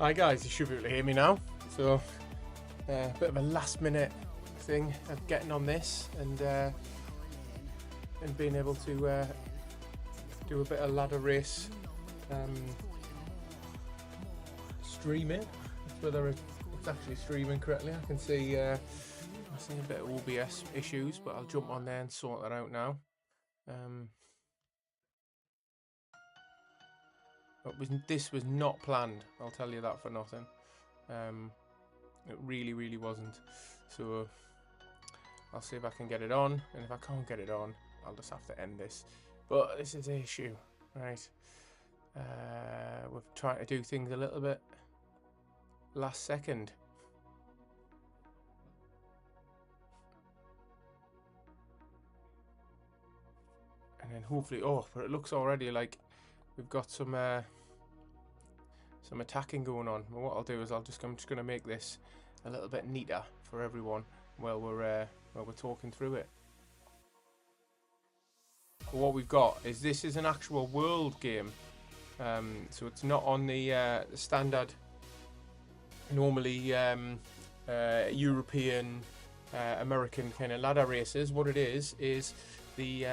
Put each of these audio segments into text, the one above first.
Hi guys, you should be able to hear me now. So, a bit of a last minute thing of getting on this and being able to do a bit of ladder race streaming. Whether it's actually streaming correctly, I can see I see a bit of OBS issues, but I'll jump on there and sort that out now. This was not planned, I'll tell you that for nothing. It really wasn't. So I'll see if I can get it on, and if I can't get it on, I'll just have to end this. But this is the issue, right? We've tried to do things a little bit last second. And then hopefully, but it looks already like we've got some attacking going on. Well, what I'll do is I'm just going to make this a little bit neater for everyone while we're talking through it. But what we've got is this is an actual world game, so it's not on the standard normally European American kind of ladder races. What it is the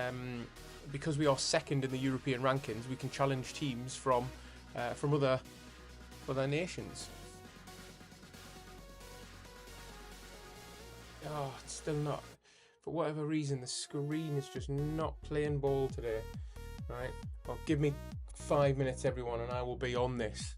because we are second in the European rankings, we can challenge teams from other nations. Oh, it's still not. For whatever reason, the screen is just not playing ball today. Right? Well, give me 5 minutes, everyone, and I will be on this.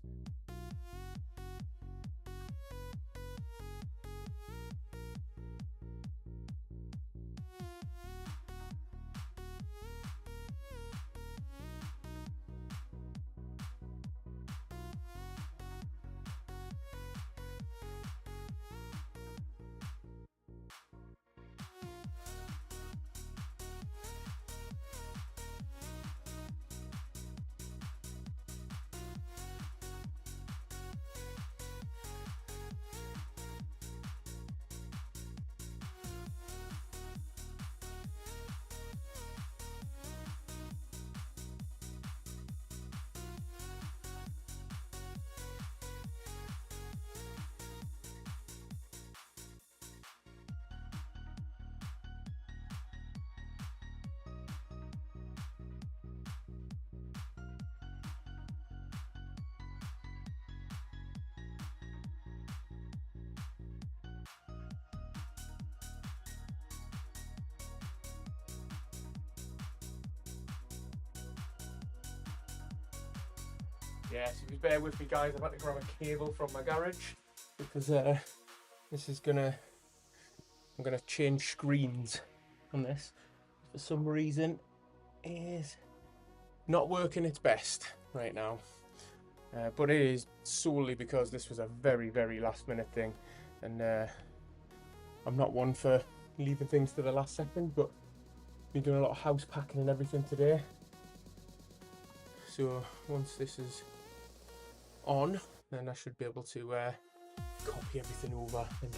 Yeah, so if you bear with me, guys, I've had to grab a cable from my garage because this is I'm gonna change screens on this. For some reason, it is not working its best right now, but it is solely because this was a very last minute thing, and I'm not one for leaving things to the last second, but been doing a lot of house packing and everything today. So once this is on, then I should be able to copy everything over and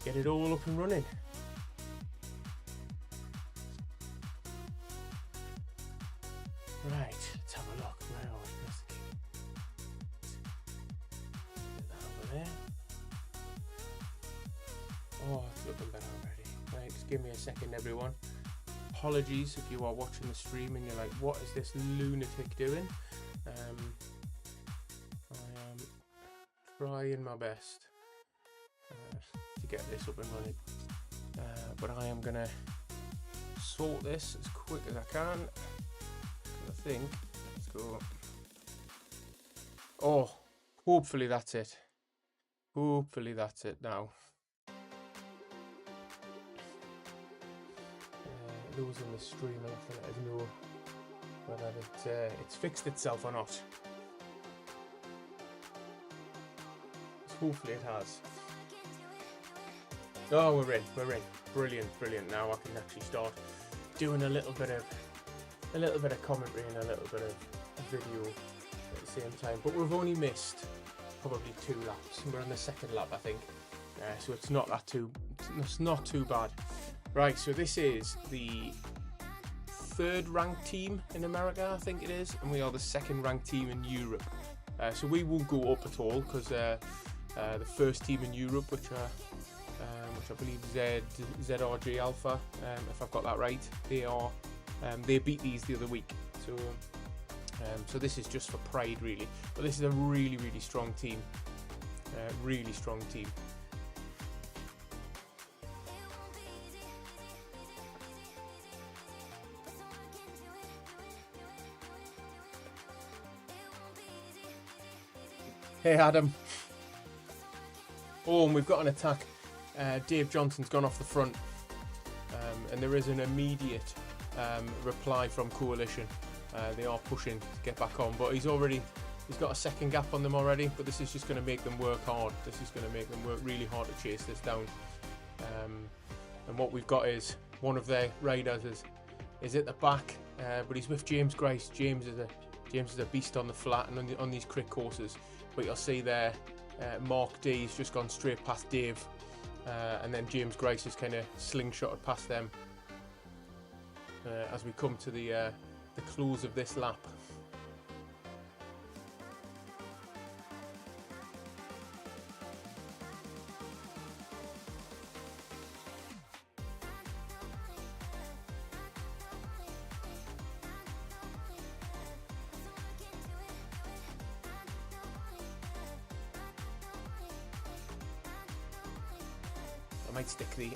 get it all up and running. Right, let's have a look. Where are we? Get that over there. Oh, it's looking better already. Right, just give me a second, everyone. Apologies if you are watching the stream and you're like, what is this lunatic doing? Trying my best to get this up and running, but I am gonna sort this as quick as I can. I think let's go. Oh, hopefully that's it. Hopefully that's it now. Those in the stream will have to let us know whether it's fixed itself or not. Hopefully it has. Oh, we're in. Brilliant. Now I can actually start doing a little bit of commentary and a little bit of video at the same time. But we've only missed probably 2 laps. We're on the 2nd lap, I think. So it's not too bad. Right, so this is the 3rd ranked team in America, I think it is, and we are the 2nd ranked team in Europe. So we won't go up at all, because the first team in Europe, which I believe ZRG Alpha, if I've got that right, they beat these the other week. So this is just for pride, really. But this is a really, really strong team. Really strong team. Hey Adam. Oh, and we've got an attack. Dave Johnson's gone off the front, and there is an immediate reply from Coalition. They are pushing to get back on, but he's got a second gap on them already. But this is just going to make them work hard. This is going to make them work really hard to chase this down. And what we've got is one of their riders is at the back, but he's with James Grice. James is a beast on the flat and on these crit courses. But you'll see there, Mark D's just gone straight past Dave, and then James Grice has kind of slingshotted past them as we come to the close of this lap.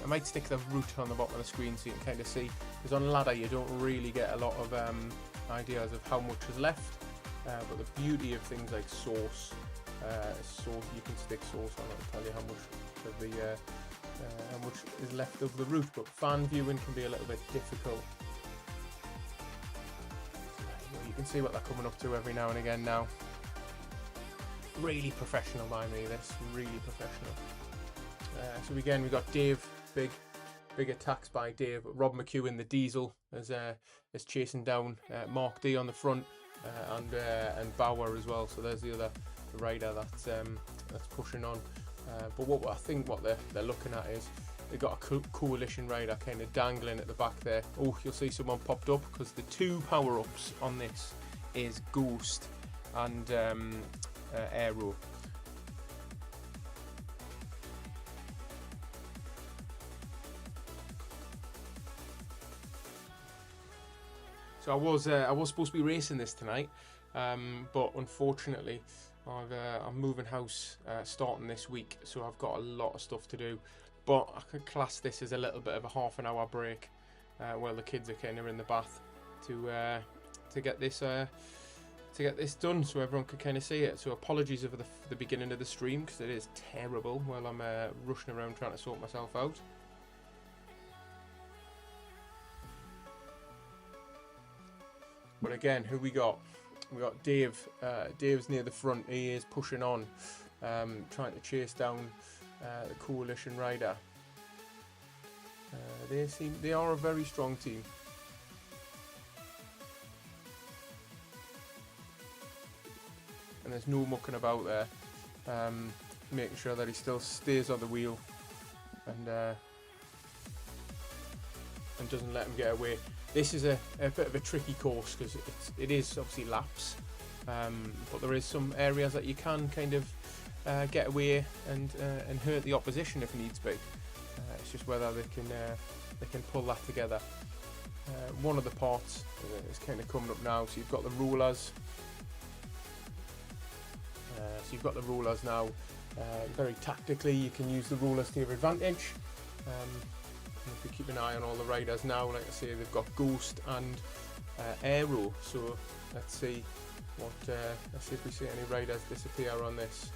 I might stick the route on the bottom of the screen so you can kind of see, because on ladder you don't really get a lot of ideas of how much is left, but the beauty of things like sauce, you can stick sauce on it and tell you how much is left of the route, but fan viewing can be a little bit difficult. You can see what they're coming up to every now and again now. Really professional by me, this, really professional. So again, we've got Dave, big attacks by Dave. Rob McEwen, the Diesel, is chasing down Mark D on the front, and Bauer as well. So there's the other rider that's pushing on. But what I think they're looking at is they've got a Coalition rider kind of dangling at the back there. Oh, you'll see someone popped up, because the two power-ups on this is Ghost and Aero. So I was supposed to be racing this tonight, but unfortunately I'm moving house starting this week, so I've got a lot of stuff to do. But I could class this as a little bit of a half-an-hour break while the kids are kind of in the bath to get this done, so everyone could kind of see it. So apologies for the beginning of the stream, because it is terrible while I'm rushing around trying to sort myself out. But again, who we got? We got Dave. Dave's near the front. He is pushing on, trying to chase down the Coalition rider. They are a very strong team. And there's no mucking about there. Making sure that he still stays on the wheel and doesn't let him get away. This is a bit of a tricky course, because it is obviously laps, but there is some areas that you can kind of get away and hurt the opposition if needs be. It's just whether they can pull that together. One of the parts is kind of coming up now. So you've got the rollers. Now. Very tactically, you can use the rollers to your advantage. If we keep an eye on all the riders now, like I say, they've got Ghost and Aero. So let's see if we see any riders disappear on this.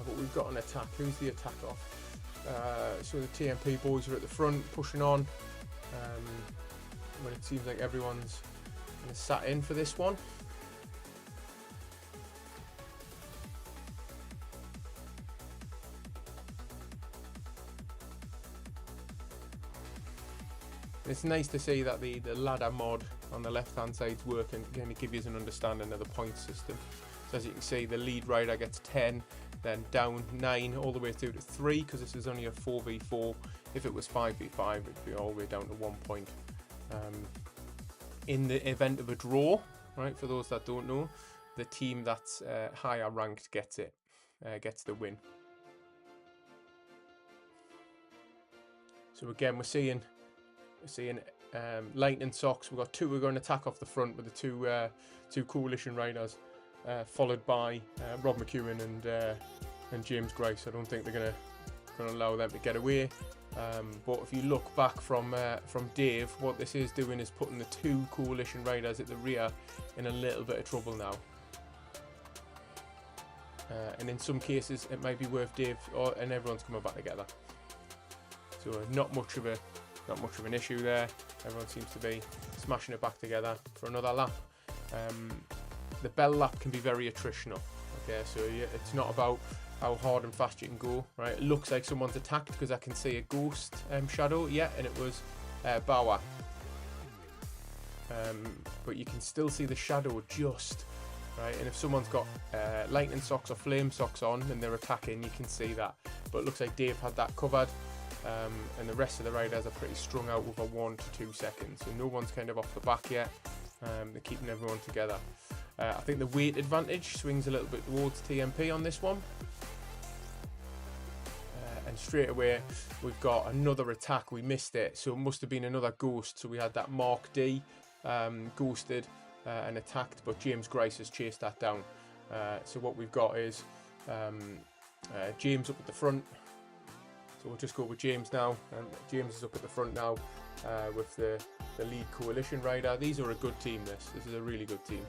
But we've got an attack. Who's the attack off? So the TNP boys are at the front, pushing on. But it seems like everyone's sat in for this one. It's nice to see that the ladder mod on the left hand side is working, kind of give you an understanding of the point system. So as you can see, the lead rider gets 10, then down 9 all the way through to 3, because this is only a 4v4. If it was 5v5, it'd be all the way down to 1 point. In the event of a draw, right, for those that don't know, the team that's higher ranked gets it, gets the win. So again, we're seeing Lightning Socks. We've got two. We're going to attack off the front with the two Coalition Riders, followed by Rob McEwen and James Grice. I don't think they're going to allow them to get away. But if you look back from Dave, what this is doing is putting the two Coalition Riders at the rear in a little bit of trouble now. And in some cases, it might be worth Dave and everyone's coming back together. So not much of an issue there. Everyone seems to be smashing it back together for another lap. The bell lap can be very attritional. Okay, so it's not about how hard and fast you can go. Right, it looks like someone's attacked because I can see a ghost shadow. Yeah, and it was Bauer. But you can still see the shadow just. Right, and if someone's got lightning socks or flame socks on and they're attacking, you can see that. But it looks like Dave had that covered. And the rest of the riders are pretty strung out over 1 to 2 seconds, so no one's kind of off the back yet. They're keeping everyone together. I think the weight advantage swings a little bit towards TNP on this one. And straight away we've got another attack. We missed it, so it must have been another ghost. So we had that Mark D ghosted and attacked, but James Grice has chased that down. So what we've got is James up at the front. So we'll just go with James now, and James is up at the front now with the lead Coalition Rider. These are a good team, this is a really good team.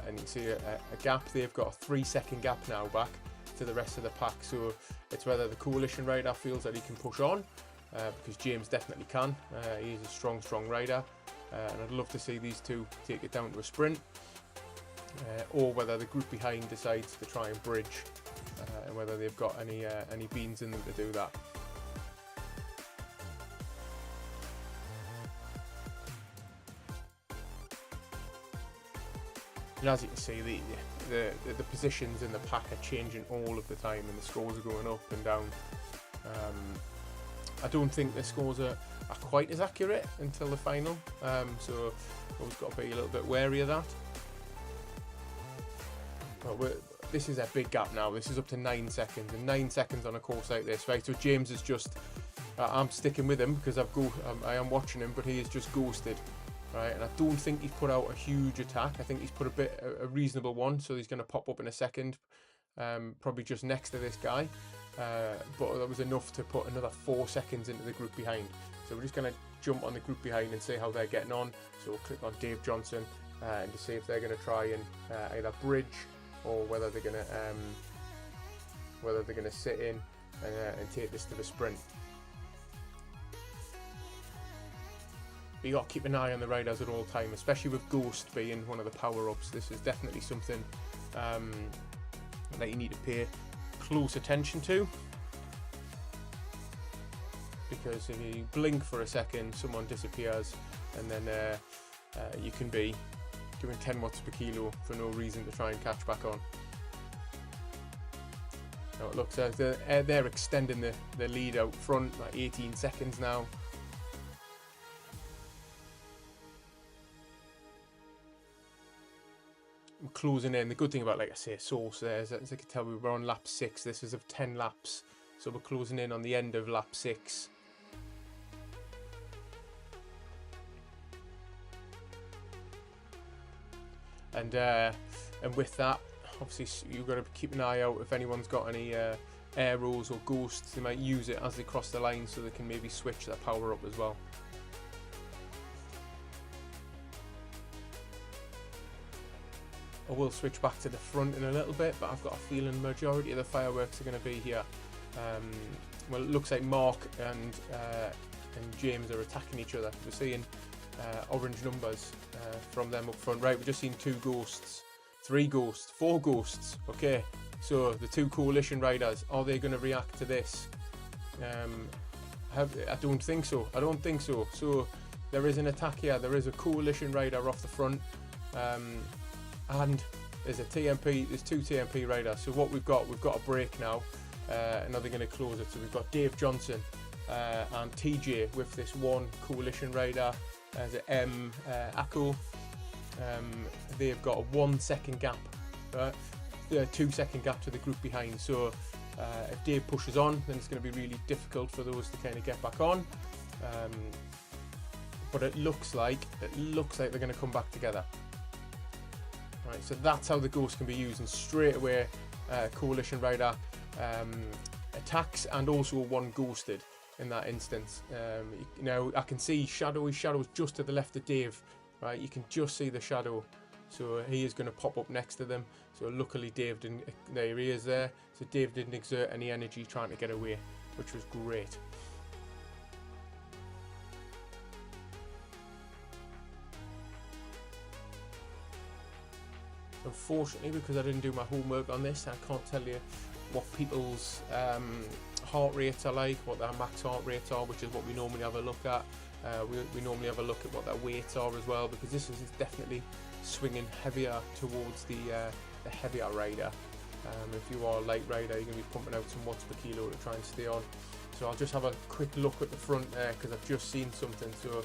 And you can see a gap. They've got a 3-second gap now back to the rest of the pack, so it's whether the Coalition Rider feels that he can push on, because James definitely can. He's a strong rider, and I'd love to see these two take it down to a sprint, or whether the group behind decides to try and bridge. And whether they've got any beans in them to do that. And as you can see, the positions in the pack are changing all of the time, and the scores are going up and down. I don't think the scores are quite as accurate until the final, so always got to be a little bit wary of that. But this is a big gap now. This is up to 9 seconds, and 9 seconds on a course like this, right? So James is just, I'm sticking with him because I am watching him, but he is just ghosted, right? And I don't think he's put out a huge attack. I think he's put a reasonable one, so he's going to pop up in a second, probably just next to this guy. But that was enough to put another 4 seconds into the group behind. So we're just going to jump on the group behind and see how they're getting on. So we'll click on Dave Johnson and to see if they're going to try and either bridge, or whether they're gonna sit in and take this to the sprint. But you got to keep an eye on the riders at all time, especially with Ghost being one of the power-ups. This is definitely something that you need to pay close attention to, because if you blink for a second, someone disappears, and then you can be doing 10 watts per kilo for no reason to try and catch back on. Now it looks like they're extending the lead out front, like 18 seconds now. I'm closing in. The good thing about, like I say, source there is, as I can tell, we're on lap 6. This is of 10 laps, so we're closing in on the end of lap 6. And with that, obviously you've got to keep an eye out if anyone's got any arrows or ghosts. They might use it as they cross the line, so they can maybe switch their power up as well. I will switch back to the front in a little bit, but I've got a feeling the majority of the fireworks are going to be here. Well, it looks like Mark and James are attacking each other. We're seeing orange numbers from them up front. Right, we've just seen 2 ghosts, 3 ghosts, 4 ghosts. Okay, so the 2 Coalition Riders, are they going to react to this? I don't think so. I don't think so. So there is an attack here. There is a Coalition Rider off the front, and there's a TNP. There's 2 TNP riders. So what we've got a break now, and are they going to close it? So we've got Dave Johnson and TJ with this 1 Coalition Rider. There's an Akko, they've got a 1 second gap, a 2 second gap to the group behind. So if Dave pushes on, then it's going to be really difficult for those to kind of get back on. But it looks like they're going to come back together. Right, so that's how the ghost can be used, and straight away coalition rider attacks and also one ghosted in that instance. Now I can see shadows just to the left of Dave. Right, you can just see the shadow, so he is going to pop up next to them. So luckily Dave didn't. There he is there. So Dave didn't exert any energy trying to get away, which was great. Unfortunately, because I didn't do my homework on this, I can't tell you what people's heart rates are like, what their max heart rates are, which is what we normally have a look at. We normally have a look at what their weights are as well, because this is definitely swinging heavier towards the heavier rider. If you are a light rider, you're going to be pumping out some watts per kilo to try and stay on. So I'll just have a quick look at the front there, because I've just seen something. So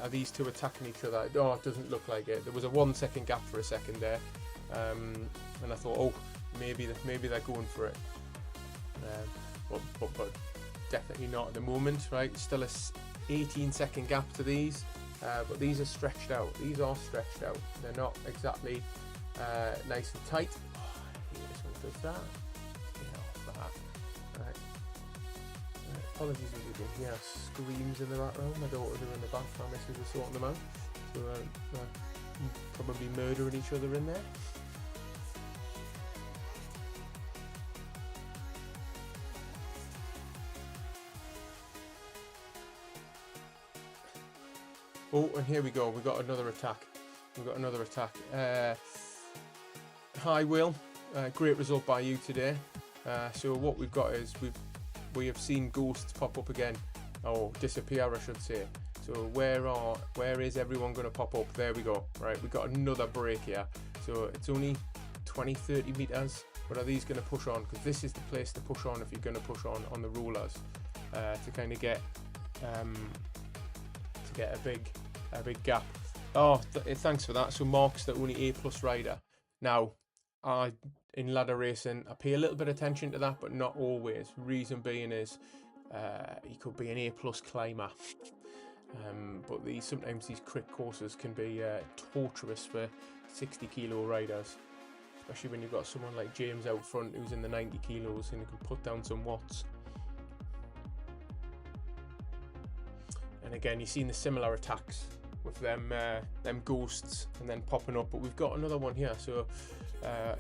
are these two attacking each other? Oh, it doesn't look like it. There was a 1 second gap for a second there, and I thought, oh, maybe they're going for it, but definitely not at the moment. Right, still a 18 second gap to these, but these are stretched out. These are stretched out. They're not exactly nice and tight. Oh, this one does that. Yeah, that. Right. Apologies if you can hear screams in the background. My daughters are in the bath, my missus is sorting them out. So probably murdering each other in there. Oh, and here we go. We got another attack. Hi, Will. Great result by you today. So what we've got is we have seen ghosts pop up again, or disappear, I should say. So where is everyone going to pop up? There we go. Right, we got another break here. So it's only 20-30 meters. But are these going to push on? Because this is the place to push on if you're going to push on the rollers, to kind of get a big gap. Oh, thanks for that. So Mark's the only A+ rider. Now, in ladder racing, I pay a little bit of attention to that, but not always. Reason being is he could be an A+ climber. But sometimes these crit courses can be torturous for 60 kilo riders, especially when you've got someone like James out front who's in the 90 kilos and can put down some watts. And again, you've seen the similar attacks with them ghosts and then popping up, but we've got another one here. So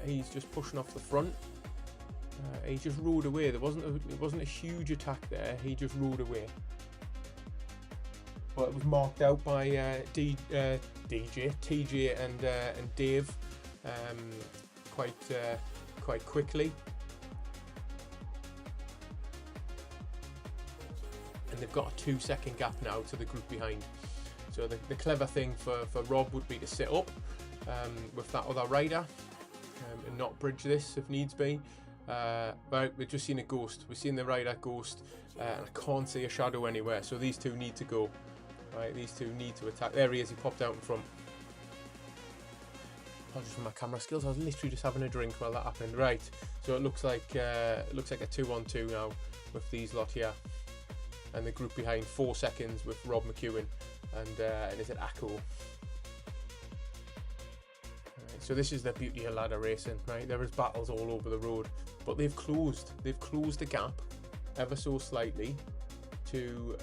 he's just pushing off the front. He just rode away. It wasn't a huge attack there. He just rode away. But it was marked out by TJ and Dave quite quickly. And they've got a 2 second gap now to the group behind. So the clever thing for Rob would be to sit up with that other rider and not bridge this if needs be. But we've just seen a ghost. We've seen the rider ghost, and I can't see a shadow anywhere. So these two need to go. Right, these two need to attack. There he is. He popped out in front. Apologies for my camera skills. I was literally just having a drink while that happened. Right. So it looks like a 2-on-2 now with these lot here. And the group behind 4 seconds with Rob McEwen and is it Akko? Right, so this is the beauty of ladder racing, right? There is battles all over the road, but they've closed the gap ever so slightly to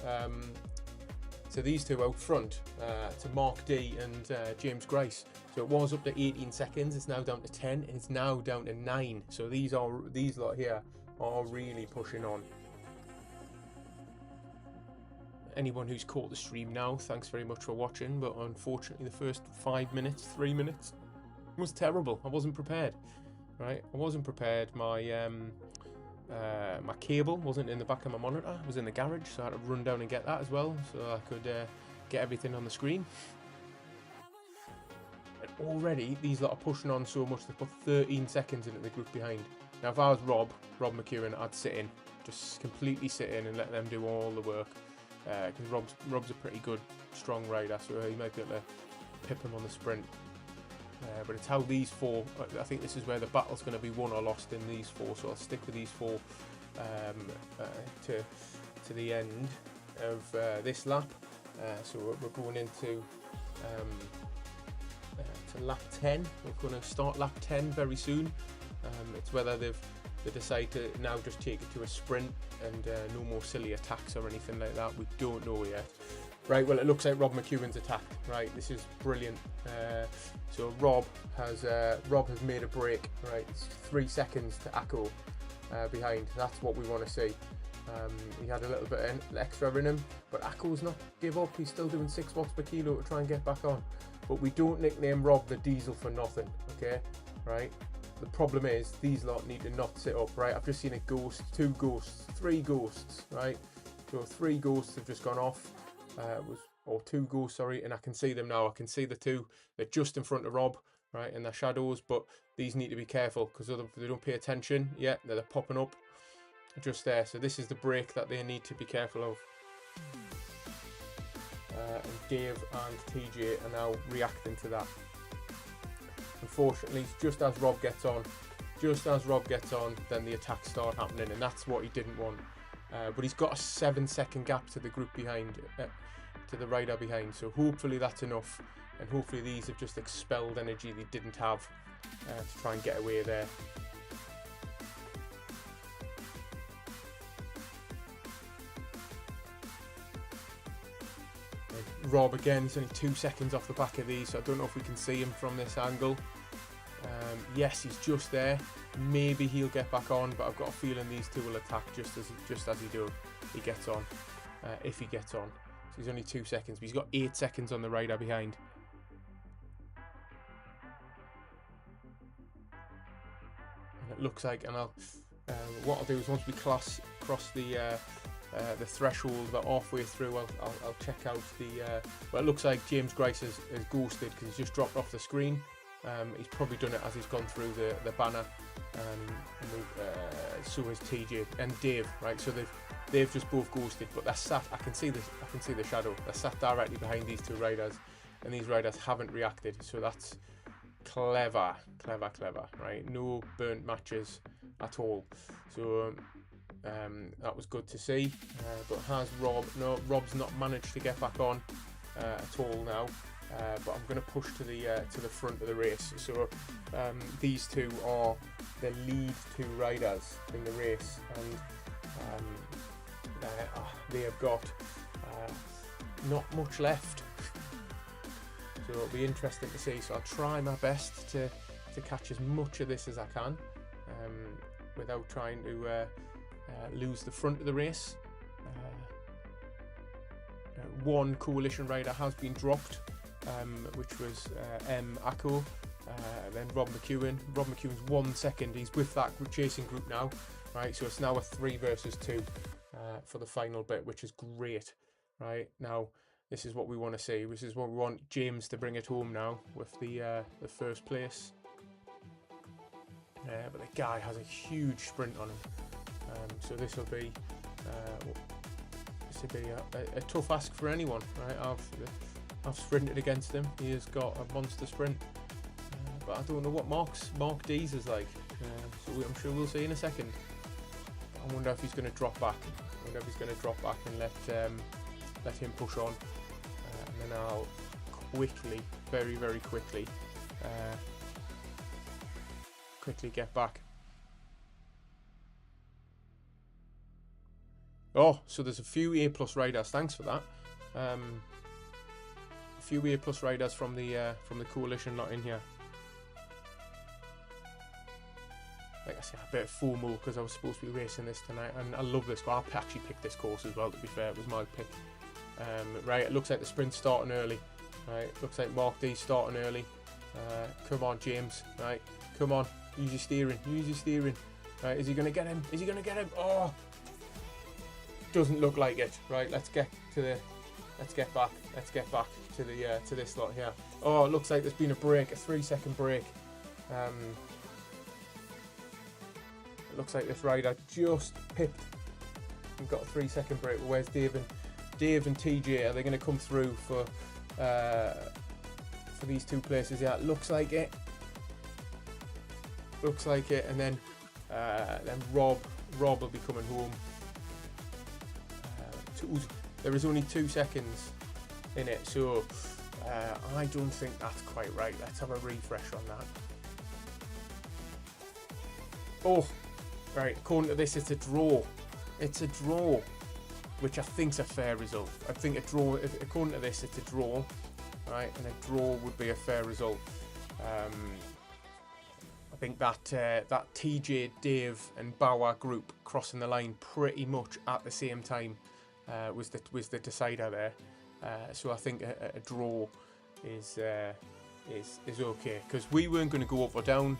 these two out front, to Mark D and James Grice. So it was up to 18 seconds. It's now down to 10. And it's now down to 9. So these lot here are really pushing on. Anyone who's caught the stream now, thanks very much for watching, but unfortunately the first 3 minutes was terrible. I wasn't prepared, right? I wasn't prepared. My my cable wasn't in the back of my monitor, it was in the garage, so I had to run down and get that as well, so I could get everything on the screen. And already these lot are pushing on so much, they put 13 seconds into the group behind. Now if I was Rob McEwen, I'd sit in, just completely sit in and let them do all the work. Because Rob's a pretty good, strong rider, so he might be able to pip him on the sprint. But it's how these four, I think this is where the battle's going to be won or lost, in these four, so I'll stick with these four to the end of this lap. So we're going into to lap 10. We're going to start lap 10 very soon. It's whether they decide to now just take it to a sprint and no more silly attacks or anything like that. We don't know yet. Right, well, it looks like Rob McEwen's attacked. Right, this is brilliant. So Rob has made a break. Right, it's 3 seconds to Akko behind. That's what we want to see. He had a little bit extra in him, but Akko's not give up. He's still doing 6 watts per kilo to try and get back on. But we don't nickname Rob the Diesel for nothing. Okay, right. The problem is these lot need to not sit up. Right, I've just seen a ghost, 2 ghosts, 3 ghosts. Right, so 3 ghosts have just gone off. Or 2 ghosts, sorry, and I can see them now. I can see the 2. They're just in front of Rob, right, in their shadows, but these need to be careful because if they don't pay attention, yeah, they're popping up just there. So this is the break that they need to be careful of. And Dave and TJ are now reacting to that. Unfortunately, just as Rob gets on, then the attacks start happening, and that's what he didn't want. But he's got a 7-second gap to the group behind, to the rider behind, so hopefully that's enough, and hopefully these have just expelled energy they didn't have to try and get away there. And Rob again, he's only 2 seconds off the back of these, so I don't know if we can see him from this angle. Yes, he's just there. Maybe he'll get back on, but I've got a feeling these 2 will attack just as he gets on. If he gets on, so he's only 2 seconds, but he's got 8 seconds on the rider behind. And it looks like, and what I'll do is once we cross the threshold about halfway through, I'll check out the. Well, it looks like James Grice has ghosted because he's just dropped off the screen. He's probably done it as he's gone through the banner, so has TJ and Dave, right? So they've just both ghosted, but they're sat. I can see the shadow. They're sat directly behind these 2 riders, and these riders haven't reacted. So that's clever, right? No burnt matches at all. So that was good to see. But has Rob? No, Rob's not managed to get back on at all now. But I'm going to push to the front of the race. So these 2 are the lead 2 riders in the race, and they have got not much left. So it'll be interesting to see. So I'll try my best to catch as much of this as I can without trying to lose the front of the race. One coalition rider has been dropped. Which was Akko, then Rob McEwen. Rob McEwen's 1 second. He's with that chasing group now, right? So it's now a 3 versus 2 for the final bit, which is great, right? Now this is what we want to see. This is what we want James to bring it home now with the first place. But the guy has a huge sprint on him, so this will be a tough ask for anyone, right? I've sprinted against him. He has got a monster sprint, but I don't know what Mark D's is like. So I'm sure we'll see in a second. I wonder if he's going to drop back. And let him push on, and then I'll quickly, very quickly get back. Oh, so there's a few A+ riders. Thanks for that. Few A+ riders from the coalition lot in here. Like I said, a bit of FOMO because I was supposed to be racing this tonight, and I love this. I actually picked this course as well, to be fair. It was my pick. Right, it looks like the sprint's starting early. Right, looks like Mark D's starting early. Come on, James. Right, come on. Use your steering. Right, is he going to get him? Oh! Doesn't look like it. Right, let's get back to this lot here. Oh, it looks like there's been a break, a 3-second break. It looks like this rider just pipped and got a 3-second break. But where's Dave and TJ? Are they going to come through for for these two places. Yeah, it looks like it. Looks like it, and then Rob will be coming home. There is only 2 seconds in it, so I don't think that's quite right. Let's have a refresh on that. Oh, right, according to this, it's a draw. It's a draw, which I think's a fair result. I think a draw, according to this, it's a draw, right? And a draw would be a fair result. I think that that TJ, Dave, and Bauer group crossing the line pretty much at the same time was the decider there. So I think a draw is okay, because we weren't going to go up or down.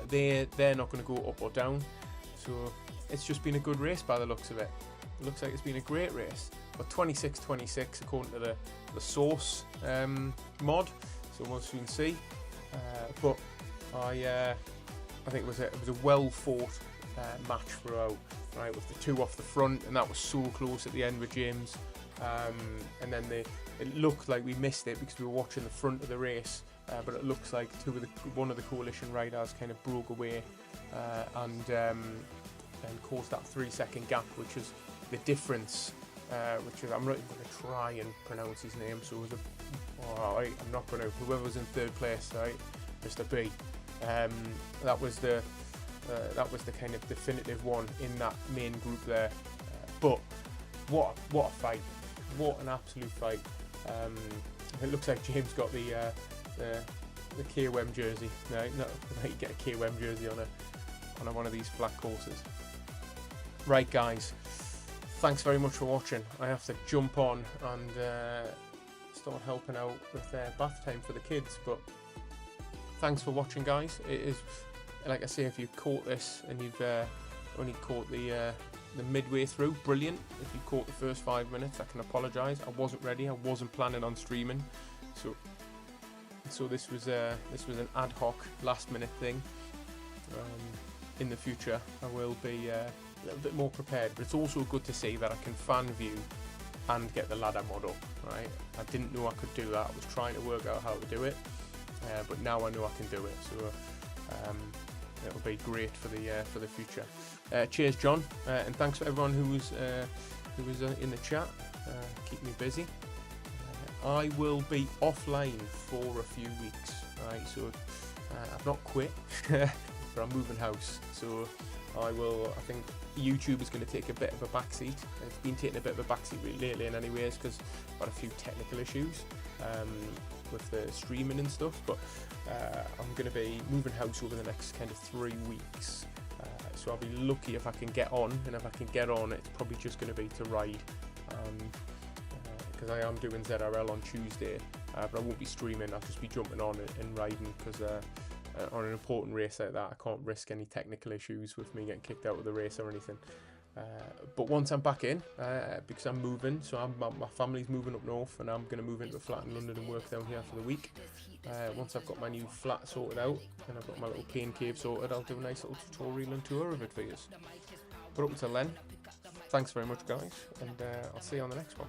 They're not going to go up or down. So it's just been a good race by the looks of it. It looks like it's been a great race. But 26-26 according to the source mod. So we'll soon see. But I think it was a well fought match throughout. Right, with the 2 off the front, and that was so close at the end with James. And then it looked like we missed it because we were watching the front of the race. But it looks like one of the coalition riders kind of broke away and caused that 3-second gap, which is the difference. Which is, I'm not even going to try and pronounce his name. So it was I'm not going to. Whoever was in 3rd place, right, Mr. B. That was the kind of definitive one in that main group there. But what a fight! What an absolute fight! It looks like James got the KOM jersey. No, you get a KOM jersey on one of these flat courses. Right, guys. Thanks very much for watching. I have to jump on and start helping out with bath time for the kids. But thanks for watching, guys. It is, like I say, if you've caught this and you've only caught the midway through, brilliant. If you caught the first 5 minutes, I can apologise. I wasn't ready. I wasn't planning on streaming, so this was an ad hoc, last minute thing. In the future, I will be a little bit more prepared. But it's also good to see that I can fan view and get the ladder mod up. Right? I didn't know I could do that. I was trying to work out how to do it, but now I know I can do it. So. It'll be great for the future. Cheers, John, and thanks for everyone who was in the chat. Keep me busy. I will be offline for a few weeks. Right, so I've not quit, but I'm moving house. So I think YouTube is going to take a bit of a backseat. It's been taking a bit of a backseat lately, in any ways, because I've got a few technical issues with the streaming and stuff. But I'm going to be moving house over the next kind of 3 weeks. So I'll be lucky if I can get on, and if I can get on, it's probably just going to be to ride, because I am doing ZRL on Tuesday, but I won't be streaming. I'll just be jumping on and riding, because on an important race like that, I can't risk any technical issues with me getting kicked out of the race or anything. But once I'm back in, because I'm moving, so my family's moving up north, and I'm going to move into a flat in London and work down here for the week. Once I've got my new flat sorted out, and I've got my little pain cave sorted, I'll do a nice little tutorial and tour of it for you. But up until then, thanks very much, guys, and I'll see you on the next one.